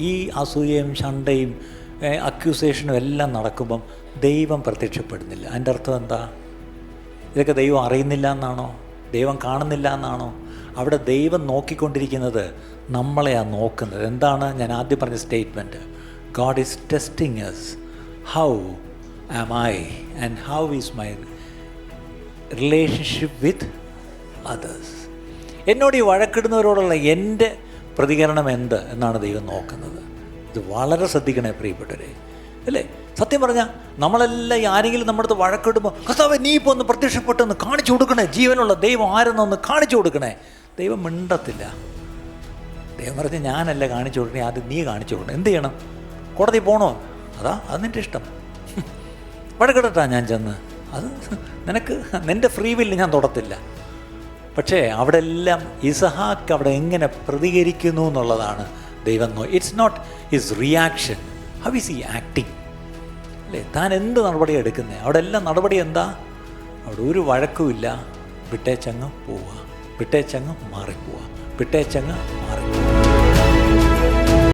ഈ അസൂയയും ശണ്ടയും അക്യൂസേഷനും എല്ലാം നടക്കുമ്പം ദൈവം പ്രത്യക്ഷപ്പെടുന്നില്ല. അതിൻ്റെ അർത്ഥം എന്താ? ഇതൊക്കെ ദൈവം അറിയുന്നില്ല എന്നാണോ? ദൈവം കാണുന്നില്ല എന്നാണോ? അവിടെ ദൈവം നോക്കിക്കൊണ്ടിരിക്കുന്നത് നമ്മളെയാണ് നോക്കുന്നത്. എന്താണ് ഞാൻ ആദ്യം പറഞ്ഞ statement? God is testing us. How am I and how is my relationship with others. എന്നോട് ഈ വഴക്കിടുന്നവരോടുള്ള എൻ്റെ പ്രതികരണം എന്ത് എന്നാണ് ദൈവം നോക്കുന്നത്. ഇത് വളരെ ശ്രദ്ധിക്കണേ പ്രിയപ്പെട്ടവരെ, അല്ലേ? സത്യം പറഞ്ഞാൽ നമ്മളെല്ലാം ആരെങ്കിലും നമ്മുടെ അടുത്ത് വഴക്കിടുമ്പോൾ കർത്താവേ നീ ഇപ്പോൾ ഒന്ന് പ്രത്യക്ഷപ്പെട്ടൊന്ന് കാണിച്ചു കൊടുക്കണേ, ജീവനുള്ള ദൈവം ആരെന്നൊന്ന് കാണിച്ചു കൊടുക്കണേ. ദൈവം മിണ്ടത്തില്ല. ദൈവം പറഞ്ഞ് ഞാനല്ല കാണിച്ചു കൊടുക്കണേ, ആദ്യം നീ കാണിച്ചു കൊടുക്കണം. എന്ത് ചെയ്യണം? കോടതി പോകണോ? അത് നിൻ്റെ ഇഷ്ടം. വഴക്കിടട്ടാ ഞാൻ ചെന്ന്, അത് നിനക്ക് നിൻ്റെ ഫ്രീ വില്ല് ഞാൻ തൊടത്തില്ല. പക്ഷേ അവിടെ എല്ലാം ഇസഹാക്ക് അവിടെ എങ്ങനെ പ്രതികരിക്കുന്നു എന്നുള്ളതാണ് ദൈവം it's not his reaction, how is he acting, അല്ലേ? താൻ എന്ത് നടപടിയാണ് എടുക്കുന്നത്? അവിടെ എല്ലാം നടപടി എന്താ? അവിടെ ഒരു വഴക്കുമില്ല, വിട്ടേച്ചങ്ങ് പോവുക, വിട്ടേച്ചങ്ങ് മാറിപ്പോവുക, വിട്ടേച്ചങ്ങ് മാറിപ്പോവുക.